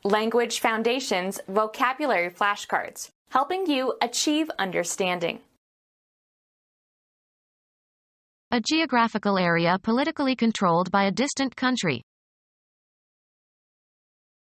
Language Foundations Vocabulary Flashcards, helping you achieve understanding. A geographical area politically controlled by a distant country.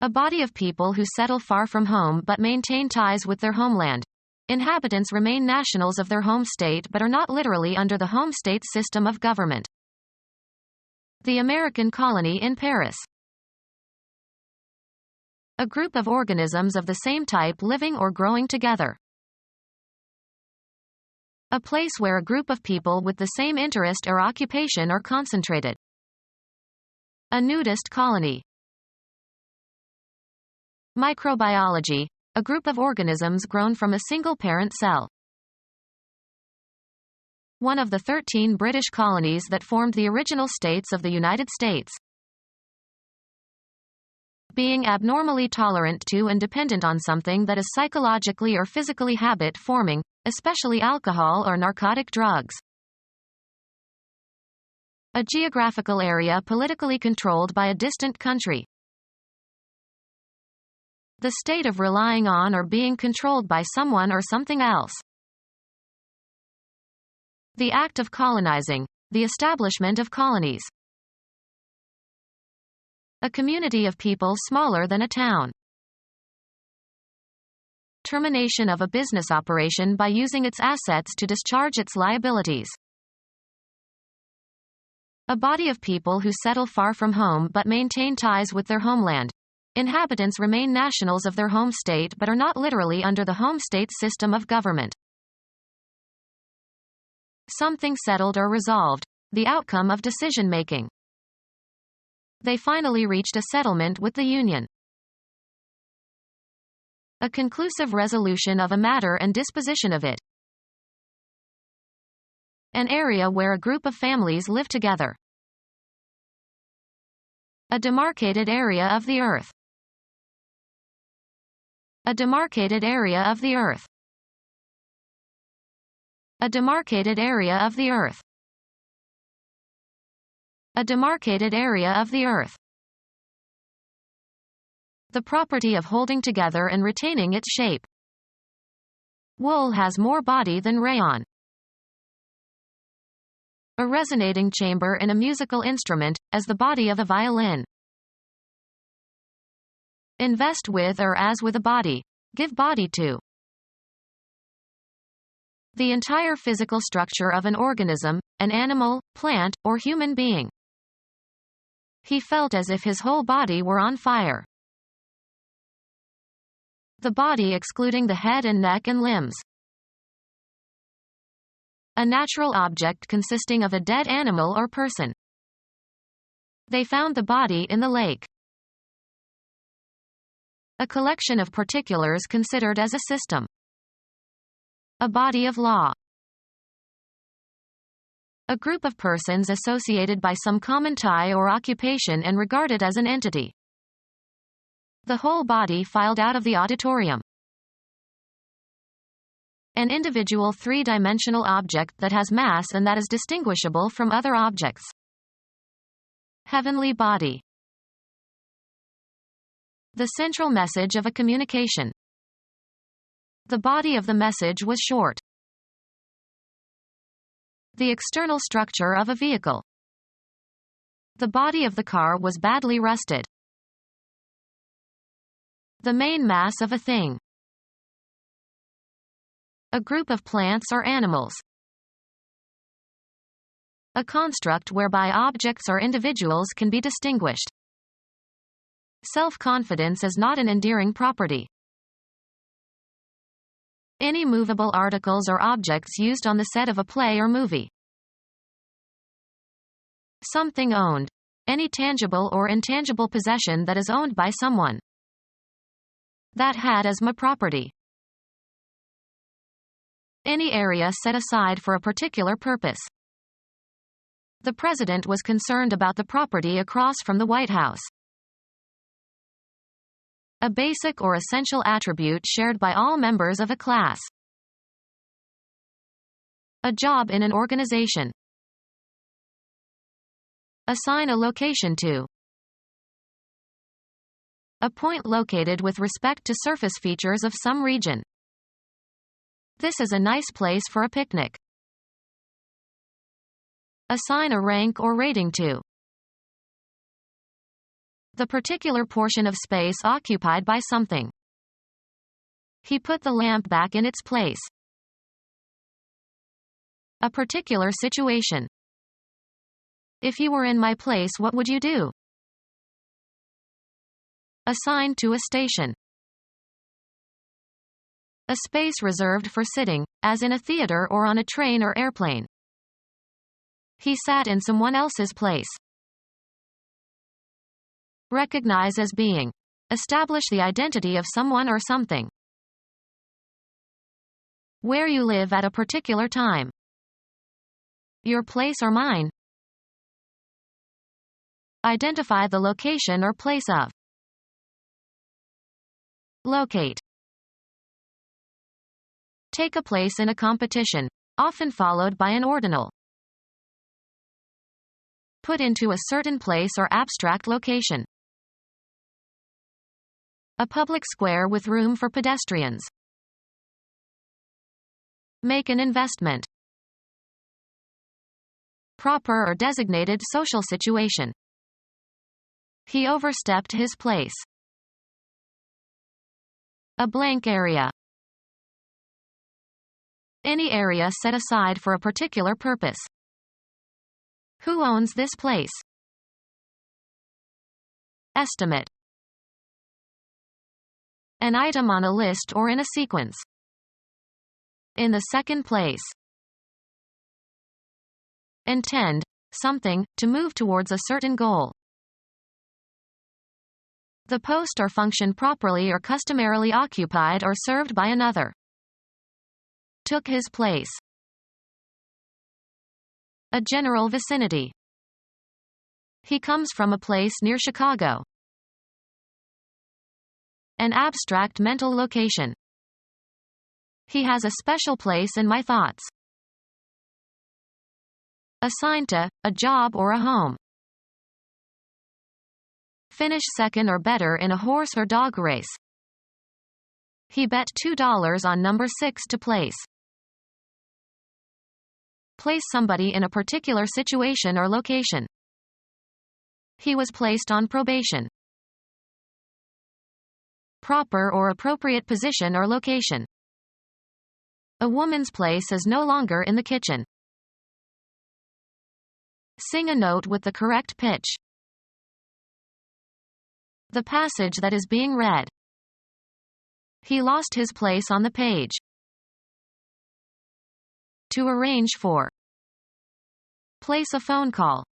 A body of people who settle far from home but maintain ties with their homeland. Inhabitants remain nationals of their home state but are not literally under the home state's system of government. The American colony in Paris. A group of organisms of the same type living or growing together. A place where a group of people with the same interest or occupation are concentrated. A nudist colony. Microbiology, a group of organisms grown from a single parent cell. One of the 13 British colonies that formed the original states of the United States. Being abnormally tolerant to and dependent on something that is psychologically or physically habit-forming, especially alcohol or narcotic drugs. A geographical area politically controlled by a distant country. The state of relying on or being controlled by someone or something else. The act of colonizing, the establishment of colonies. A community of people smaller than a town. Termination of a business operation by using its assets to discharge its liabilities. A body of people who settle far from home but maintain ties with their homeland. Inhabitants remain nationals of their home state but are not literally under the home state's system of government. Something settled or resolved, the outcome of decision-making. They finally reached a settlement with the Union. A conclusive resolution of a matter and disposition of it. An area where a group of families live together. A demarcated area of the earth. A demarcated area of the earth. A demarcated area of the earth. A demarcated area of the earth. The property of holding together and retaining its shape. Wool has more body than rayon. A resonating chamber in a musical instrument, as the body of a violin. Invest with or as with a body. Give body to. The entire physical structure of an organism, an animal, plant, or human being. He felt as if his whole body were on fire. The body excluding the head and neck and limbs. A natural object consisting of a dead animal or person. They found the body in the lake. A collection of particulars considered as a system. A body of law. A group of persons associated by some common tie or occupation and regarded as an entity. The whole body filed out of the auditorium. An individual three-dimensional object that has mass and that is distinguishable from other objects. Heavenly body. The central message of a communication. The body of the message was short. The external structure of a vehicle. The body of the car was badly rusted. The main mass of a thing. A group of plants or animals. A construct whereby objects or individuals can be distinguished. Self-confidence is not an endearing property. Any movable articles or objects used on the set of a play or movie. Something owned. Any tangible or intangible possession that is owned by someone. That had as my property. Any area set aside for a particular purpose. The president was concerned about the property across from the White House. A basic or essential attribute shared by all members of a class. A job in an organization. Assign a location to. A point located with respect to surface features of some region. This is a nice place for a picnic. Assign a rank or rating to. The particular portion of space occupied by something. He put the lamp back in its place. A particular situation. If you were in my place, what would you do? Assigned to a station. A space reserved for sitting, as in a theater or on a train or airplane. He sat in someone else's place. Recognize as being. Establish the identity of someone or something. Where you live at a particular time. Your place or mine. Identify the location or place of. Locate. Take a place in a competition, often followed by an ordinal. Put into a certain place or abstract location. A public square with room for pedestrians. Make an investment. Proper or designated social situation. He overstepped his place. A blank area. Any area set aside for a particular purpose. Who owns this place? Estimate. An item on a list or in a sequence. In the second place. Intend, something, to move towards a certain goal. The post or function properly or customarily occupied or served by another. Took his place. A general vicinity. He comes from a place near Chicago. An abstract mental location. He has a special place in my thoughts. Assigned to, a job or a home. Finish second or better in a horse or dog race. He bet $2 on number 6 to place. Place somebody in a particular situation or location. He was placed on probation. Proper or appropriate position or location. A woman's place is no longer in the kitchen. Sing a note with the correct pitch. The passage that is being read. He lost his place on the page. To arrange for. Place a phone call.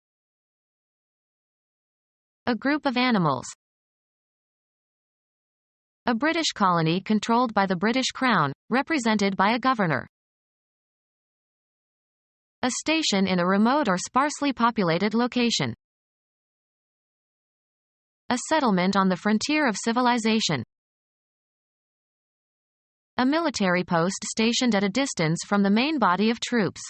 A group of animals. A British colony controlled by the British Crown, represented by a governor. A station in a remote or sparsely populated location. A settlement on the frontier of civilization. A military post stationed at a distance from the main body of troops.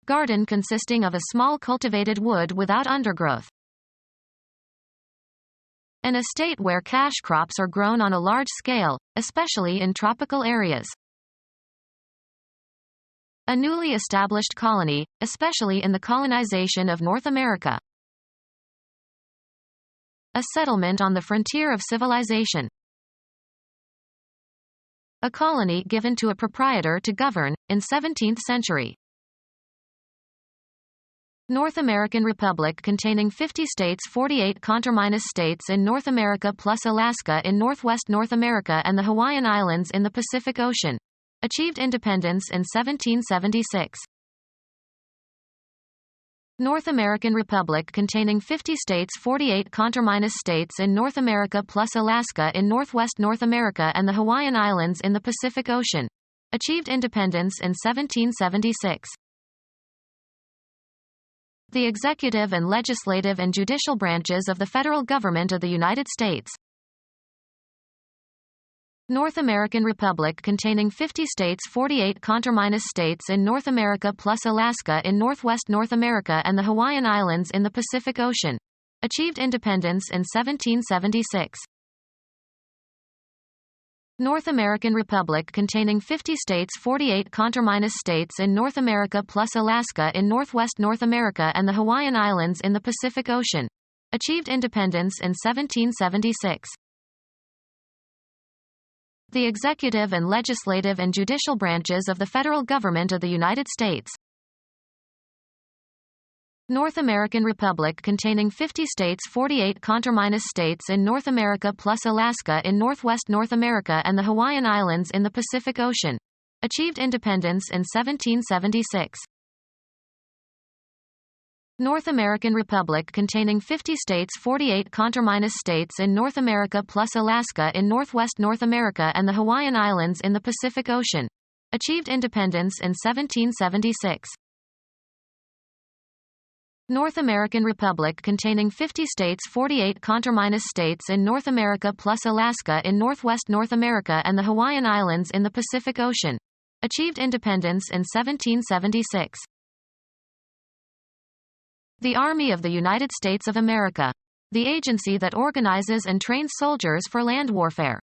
Garden consisting of a small cultivated wood without undergrowth. An estate where cash crops are grown on a large scale, especially in tropical areas. A newly established colony, especially in the colonization of North America. A settlement on the frontier of civilization. A colony given to a proprietor to govern, in 17th century. North American Republic containing 50 states, 48 conterminous states in North America plus Alaska in northwest North America and the Hawaiian Islands in the Pacific Ocean. Achieved independence in 1776. North American Republic containing 50 states, 48 conterminous states in North America plus Alaska in northwest North America and the Hawaiian Islands in the Pacific Ocean. Achieved independence in 1776. The executive and legislative and judicial branches of the federal government of the United States. North American Republic containing 50 states, 48 conterminous states in North America plus Alaska in northwest North America and the Hawaiian Islands in the Pacific Ocean. Achieved independence in 1776. North American Republic containing 50 states, 48 conterminous states in North America plus Alaska in northwest North America and the Hawaiian Islands in the Pacific Ocean. Achieved independence in 1776. The executive and legislative and judicial branches of the federal government of the United States. North American Republic containing 50 states, 48 conterminous states in North America plus Alaska in northwest North America and the Hawaiian Islands in the Pacific Ocean. Achieved independence in 1776. North American Republic containing 50 states, 48 conterminous states in North America plus Alaska in northwest North America and the Hawaiian Islands in the Pacific Ocean. Achieved independence in 1776. North American Republic containing 50 states, 48 conterminous states in North America plus Alaska in northwest North America and the Hawaiian Islands in the Pacific Ocean. Achieved independence in 1776. The Army of the United States of America. The agency that organizes and trains soldiers for land warfare.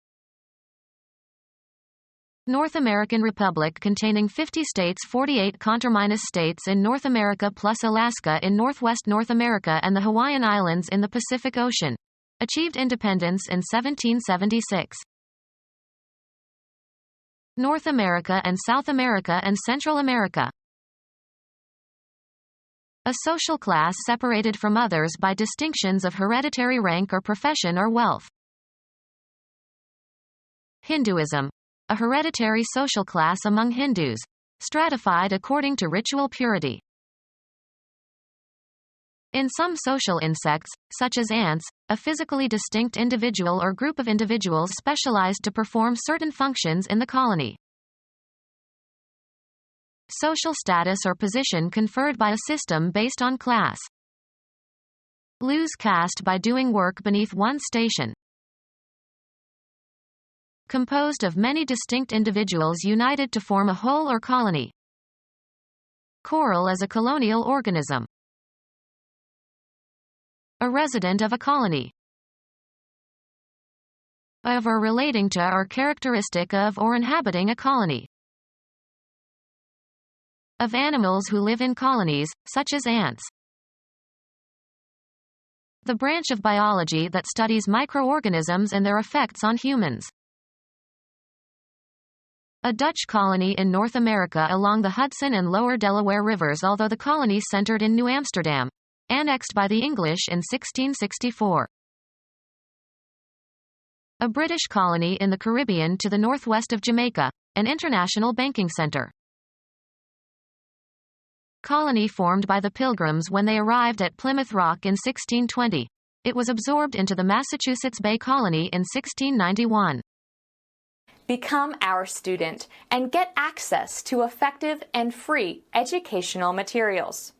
North American Republic containing 50 states, 48 conterminous states in North America plus Alaska in northwest North America and the Hawaiian Islands in the Pacific Ocean. Achieved independence in 1776. North America and South America and Central America. A social class separated from others by distinctions of hereditary rank or profession or wealth. Hinduism. A hereditary social class among Hindus, stratified according to ritual purity. In some social insects, such as ants, a physically distinct individual or group of individuals specialized to perform certain functions in the colony. Social status or position conferred by a system based on class. Lose caste by doing work beneath one's station. Composed of many distinct individuals united to form a whole or colony. Coral as a colonial organism. A resident of a colony. Of or relating to or characteristic of or inhabiting a colony. Of animals who live in colonies, such as ants. The branch of biology that studies microorganisms and their effects on humans. A Dutch colony in North America along the Hudson and Lower Delaware Rivers, although the colony centered in New Amsterdam. Annexed by the English in 1664. A British colony in the Caribbean to the northwest of Jamaica, an international banking center. Colony formed by the Pilgrims when they arrived at Plymouth Rock in 1620. It was absorbed into the Massachusetts Bay Colony in 1691. Become our student and get access to effective and free educational materials.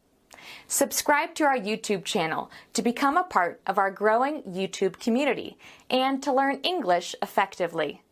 Subscribe to our YouTube channel to become a part of our growing YouTube community and to learn English effectively.